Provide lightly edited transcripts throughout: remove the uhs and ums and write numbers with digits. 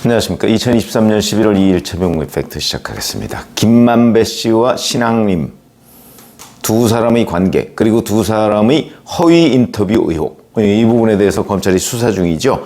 안녕하십니까. 2023년 11월 2일 최병무 팩트 시작하겠습니다. 김만배 씨와 신앙님 두 사람의 관계, 그리고 두 사람의 허위 인터뷰 의혹, 이 부분에 대해서 검찰이 수사 중이죠.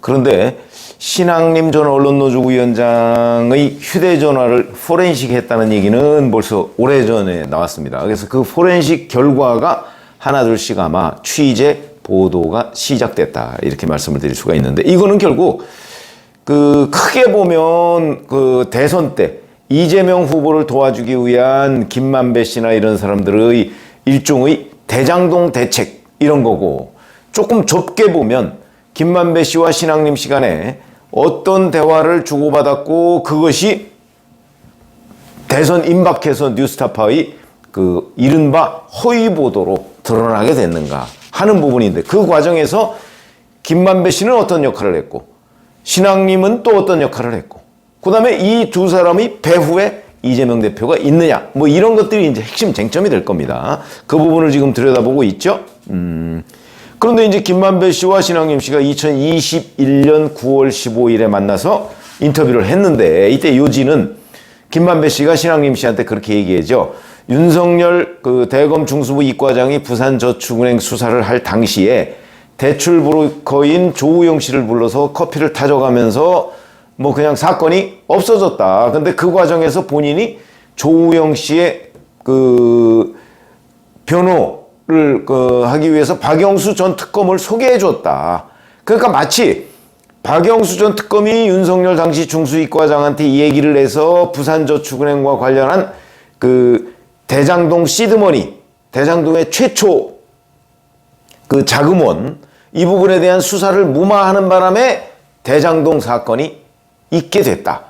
그런데 신앙님 전 언론노조 위원장의 휴대전화를 포렌식 했다는 얘기는 벌써 오래전에 나왔습니다. 그래서 그 포렌식 결과가 하나둘씩 아마 취재, 보도가 시작됐다, 이렇게 말씀을 드릴 수가 있는데, 이거는 결국 크게 보면 대선 때 이재명 후보를 도와주기 위한 김만배 씨나 이런 사람들의 일종의 대장동 대책, 이런 거고, 조금 좁게 보면 김만배 씨와 신앙님 씨 간에 어떤 대화를 주고받았고, 그것이 대선 임박해서 뉴스타파의 이른바 허위 보도로 드러나게 됐는가 하는 부분인데, 그 과정에서 김만배 씨는 어떤 역할을 했고, 신앙님은 또 어떤 역할을 했고, 그 다음에 이 두 사람이 배후에 이재명 대표가 있느냐, 뭐 이런 것들이 이제 핵심 쟁점이 될 겁니다. 그 부분을 지금 들여다보고 있죠. 그런데 이제 김만배 씨와 신앙님 씨가 2021년 9월 15일에 만나서 인터뷰를 했는데, 이때 요지는 김만배 씨가 신앙님 씨한테 그렇게 얘기하죠. 윤석열 대검 중수부 이과장이 부산저축은행 수사를 할 당시에 대출 브로커인 조우영 씨를 불러서 커피를 타줘가면서 뭐 그냥 사건이 없어졌다. 근데 그 과정에서 본인이 조우영 씨의 변호를 하기 위해서 박영수 전 특검을 소개해줬다. 그러니까 마치 박영수 전 특검이 윤석열 당시 중수이과장한테 이 얘기를 해서 부산저축은행과 관련한 대장동 시드머니, 대장동의 최초 자금원, 이 부분에 대한 수사를 무마하는 바람에 대장동 사건이 있게 됐다.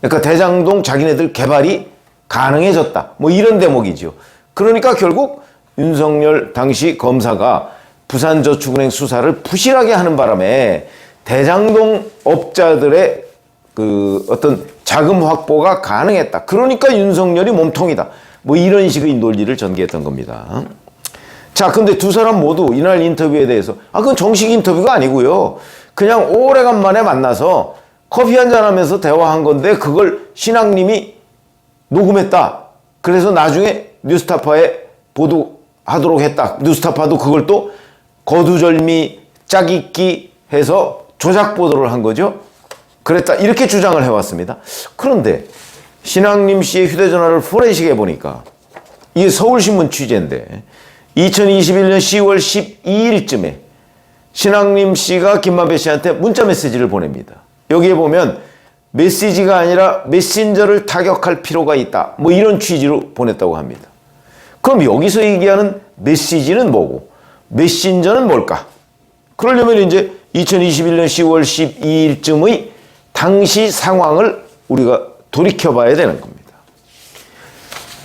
그러니까 대장동 자기네들 개발이 가능해졌다. 뭐 이런 대목이죠. 그러니까 결국 윤석열 당시 검사가 부산저축은행 수사를 부실하게 하는 바람에 대장동 업자들의 어떤 자금 확보가 가능했다. 그러니까 윤석열이 몸통이다. 뭐 이런 식의 논리를 전개했던 겁니다. 자, 근데 두 사람 모두 이날 인터뷰에 대해서, 그건 정식 인터뷰가 아니고요. 그냥 오래간만에 만나서 커피 한잔 하면서 대화한 건데, 그걸 신앙님이 녹음했다. 그래서 나중에 뉴스타파에 보도하도록 했다. 뉴스타파도 그걸 또 거두절미 짜깁기 해서 조작 보도를 한 거죠. 그랬다. 이렇게 주장을 해왔습니다. 그런데 신앙님 씨의 휴대전화를 포렌식해 보니까, 이게 서울신문 취재인데, 2021년 10월 12일쯤에 신앙님 씨가 김만배 씨한테 문자 메시지를 보냅니다. 여기에 보면 메시지가 아니라 메신저를 타격할 필요가 있다, 뭐 이런 취지로 보냈다고 합니다. 그럼 여기서 얘기하는 메시지는 뭐고 메신저는 뭘까? 그러려면 이제 2021년 10월 12일쯤의 당시 상황을 우리가 돌이켜봐야 되는 겁니다.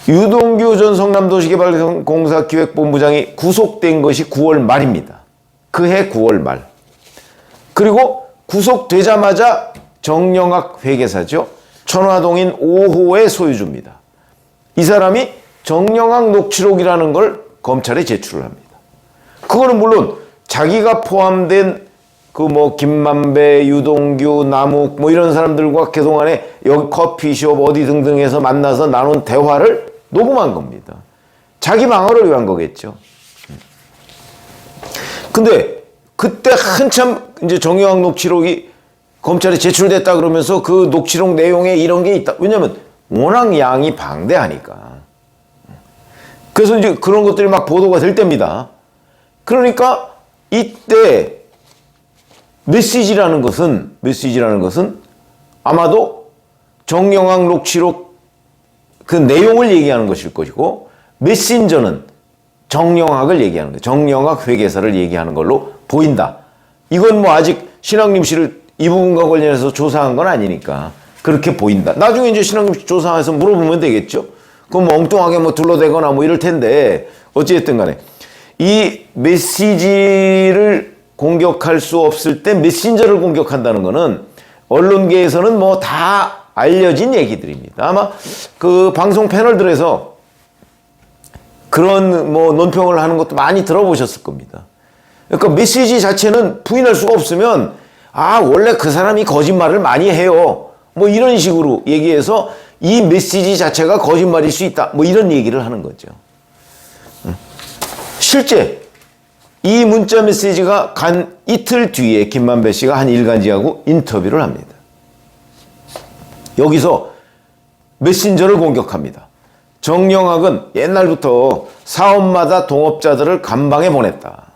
유동규 전 성남도시개발공사 기획본부장이 구속된 것이 9월 말입니다. 그해 9월 말. 그리고 구속되자마자 정영학 회계사죠. 천화동인 5호의 소유주입니다. 이 사람이 정영학 녹취록이라는 걸 검찰에 제출을 합니다. 그거는 물론 자기가 포함된 김만배, 유동규, 남욱 뭐 이런 사람들과 그동안에 여기 커피숍 어디 등등에서 만나서 나눈 대화를 녹음한 겁니다. 자기 방어를 위한 거겠죠. 근데 그때 한참 이제 정영학 녹취록이 검찰에 제출됐다 그러면서 그 녹취록 내용에 이런 게 있다. 왜냐면 워낙 양이 방대하니까. 그래서 이제 그런 것들이 막 보도가 될 때입니다. 그러니까 이때 메시지라는 것은 아마도 정영학 녹취록 그 내용을 얘기하는 것일 것이고, 메신저는 정영학을 얘기하는 거예요. 정영학 회계사를 얘기하는 걸로 보인다. 이건 뭐 아직 신앙님 씨를 이 부분과 관련해서 조사한 건 아니니까 그렇게 보인다. 나중에 이제 신앙님 씨 조사해서 물어보면 되겠죠. 그럼 뭐 엉뚱하게 뭐 둘러대거나 뭐 이럴 텐데, 어찌됐든 간에 이 메시지를 공격할 수 없을 때 메신저를 공격한다는 거는 언론계에서는 뭐 다 알려진 얘기들입니다. 아마 방송 패널들에서 그런 논평을 하는 것도 많이 들어보셨을 겁니다. 그러니까 메시지 자체는 부인할 수가 없으면 원래 그 사람이 거짓말을 많이 해요. 뭐 이런 식으로 얘기해서 이 메시지 자체가 거짓말일 수 있다. 뭐 이런 얘기를 하는 거죠. 실제 이 문자 메시지가 간 이틀 뒤에 김만배 씨가 한 일간지하고 인터뷰를 합니다. 여기서 메신저를 공격합니다. 정영학은 옛날부터 사업마다 동업자들을 감방에 보냈다.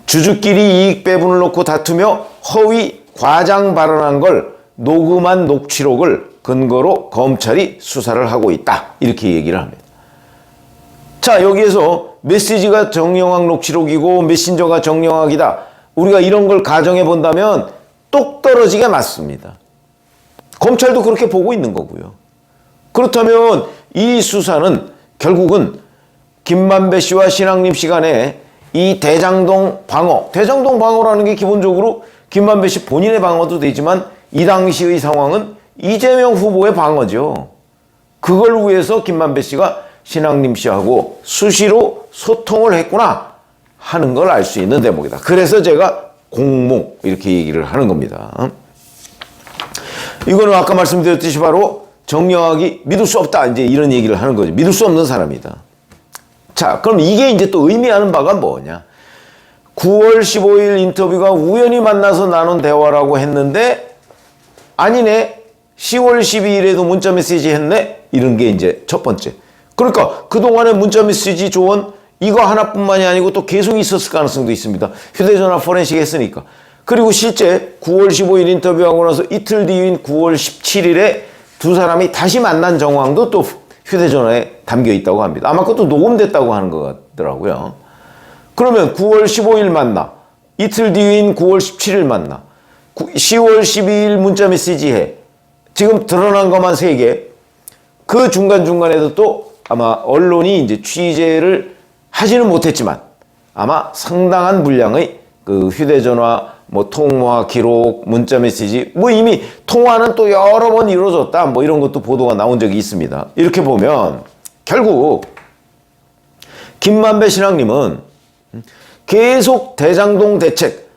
주주끼리 이익 배분을 놓고 다투며 허위 과장 발언한 걸 녹음한 녹취록을 근거로 검찰이 수사를 하고 있다. 이렇게 얘기를 합니다. 자, 여기에서 메시지가 정영학 녹취록이고 메신저가 정영학이다. 우리가 이런 걸 가정해 본다면 똑 떨어지게 맞습니다. 검찰도 그렇게 보고 있는 거고요. 그렇다면 이 수사는 결국은 김만배 씨와 신학림 씨 간에 이 대장동 방어라는 게 기본적으로 김만배 씨 본인의 방어도 되지만 이 당시의 상황은 이재명 후보의 방어죠. 그걸 위해서 김만배 씨가 신학림 씨하고 수시로 소통을 했구나 하는 걸 알 수 있는 대목이다. 그래서 제가 공모 이렇게 얘기를 하는 겁니다. 이거는 아까 말씀드렸듯이 바로 정영학이 믿을 수 없다 이제 이런 얘기를 하는 거죠. 믿을 수 없는 사람이다. 자, 그럼 이게 이제 또 의미하는 바가 뭐냐? 9월 15일 인터뷰가 우연히 만나서 나눈 대화라고 했는데 아니네. 10월 12일에도 문자 메시지 했네. 이런 게 이제 첫 번째. 그러니까 그동안에 문자 메시지 조언 이거 하나뿐만이 아니고 또 계속 있었을 가능성도 있습니다. 휴대전화 포렌식 했으니까. 그리고 실제 9월 15일 인터뷰하고 나서 이틀 뒤인 9월 17일에 두 사람이 다시 만난 정황도 또 휴대전화에 담겨 있다고 합니다. 아마 그것도 녹음됐다고 하는 것 같더라고요. 그러면 9월 15일 만나, 이틀 뒤인 9월 17일 만나, 10월 12일 문자 메시지 해. 지금 드러난 것만 3개. 그 중간중간에도 또 아마 언론이 이제 취재를 하지는 못했지만 아마 상당한 분량의 그 휴대전화, 뭐 통화 기록, 문자 메시지, 뭐 이미 통화는 또 여러 번 이루어졌다. 뭐 이런 것도 보도가 나온 적이 있습니다. 이렇게 보면 결국 김만배 신학님은 계속 대장동 대책,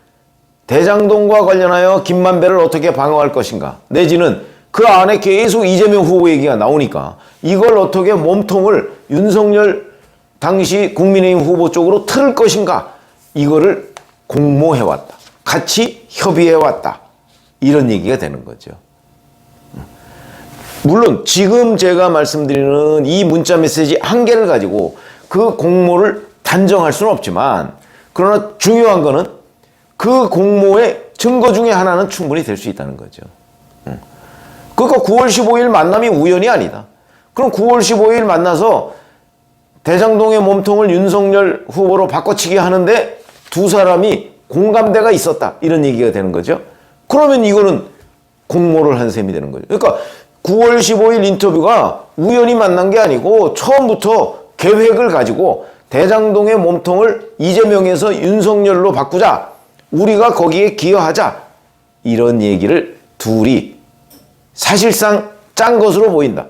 대장동과 관련하여 김만배를 어떻게 방어할 것인가, 내지는 그 안에 계속 이재명 후보 얘기가 나오니까 이걸 어떻게 몸통을 윤석열 당시 국민의힘 후보 쪽으로 틀을 것인가, 이거를 공모해왔다. 같이 협의해왔다. 이런 얘기가 되는 거죠. 물론 지금 제가 말씀드리는 이 문자 메시지 한 개를 가지고 그 공모를 단정할 수는 없지만, 그러나 중요한 거는 그 공모의 증거 중에 하나는 충분히 될 수 있다는 거죠. 그러니까 9월 15일 만남이 우연이 아니다. 그럼 9월 15일 만나서 대장동의 몸통을 윤석열 후보로 바꿔치기 하는데 두 사람이 공감대가 있었다. 이런 얘기가 되는 거죠. 그러면 이거는 공모를 한 셈이 되는 거죠. 그러니까 9월 15일 인터뷰가 우연히 만난 게 아니고 처음부터 계획을 가지고 대장동의 몸통을 이재명에서 윤석열로 바꾸자. 우리가 거기에 기여하자. 이런 얘기를 둘이 사실상 짠 것으로 보인다.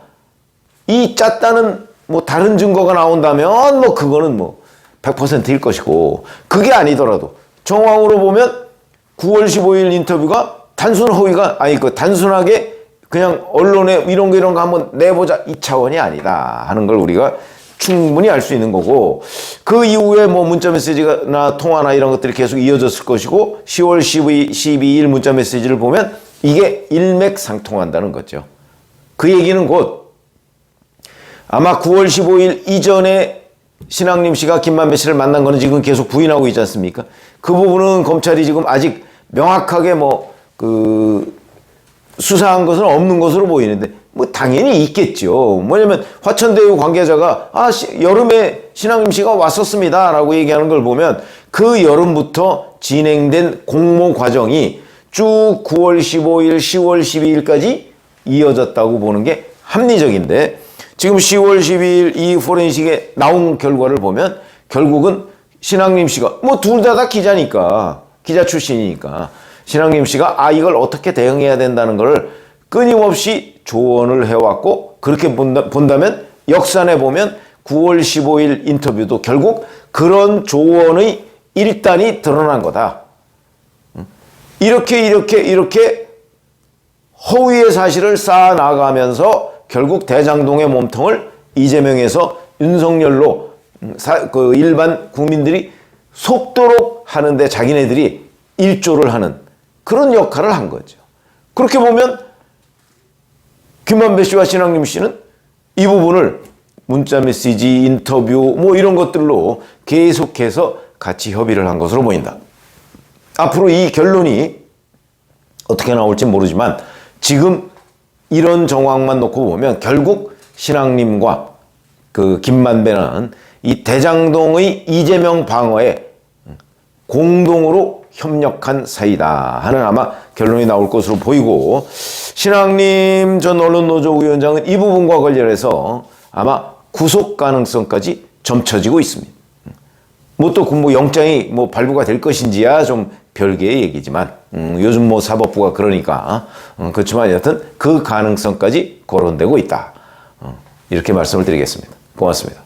이 짰다는 뭐 다른 증거가 나온다면 뭐 그거는 뭐 100%일 것이고, 그게 아니더라도 정황으로 보면 9월 15일 인터뷰가 단순 허위가 아니 단순하게 그냥 언론에 이런 거 한번 내보자 이 차원이 아니다 하는 걸 우리가 충분히 알 수 있는 거고, 그 이후에 뭐 문자 메시지나 통화나 이런 것들이 계속 이어졌을 것이고, 10월 12일 문자 메시지를 보면 이게 일맥상통한다는 거죠. 그 얘기는 곧 아마 9월 15일 이전에 신학림 씨가 김만배 씨를 만난 거는 지금 계속 부인하고 있지 않습니까? 그 부분은 검찰이 지금 아직 명확하게 수사한 것은 없는 것으로 보이는데, 뭐 당연히 있겠죠. 뭐냐면 화천대유 관계자가 여름에 신학림 씨가 왔었습니다 라고 얘기하는 걸 보면 그 여름부터 진행된 공모 과정이 쭉 9월 15일, 10월 12일까지 이어졌다고 보는 게 합리적인데, 지금 10월 12일 이 포렌식에 나온 결과를 보면 결국은 신학림 씨가 뭐 둘 다 기자니까, 기자 출신이니까 신학림 씨가 이걸 어떻게 대응해야 된다는 걸 끊임없이 조언을 해왔고, 그렇게 본다면 역산해 보면 9월 15일 인터뷰도 결국 그런 조언의 일단이 드러난 거다. 이렇게 허위의 사실을 쌓아나가면서 결국 대장동의 몸통을 이재명에서 윤석열로 그 일반 국민들이 속도록 하는데 자기네들이 일조를 하는 그런 역할을 한 거죠. 그렇게 보면 김만배 씨와 신학림 씨는 이 부분을 문자 메시지, 인터뷰 뭐 이런 것들로 계속해서 같이 협의를 한 것으로 보인다. 앞으로 이 결론이 어떻게 나올지 모르지만 지금 이런 정황만 놓고 보면 결국 신학림과 그 김만배는 이 대장동의 이재명 방어에 공동으로 협력한 사이다 하는 아마 결론이 나올 것으로 보이고, 신학림 전 언론노조 위원장은 이 부분과 관련해서 아마 구속 가능성까지 점쳐지고 있습니다. 뭐 또 뭐 영장이 뭐 발부가 될 것인지야 좀 별개의 얘기지만 요즘 뭐 사법부가 그러니까 그렇지만 여하튼 그 가능성까지 거론되고 있다. 이렇게 말씀을 드리겠습니다. 고맙습니다.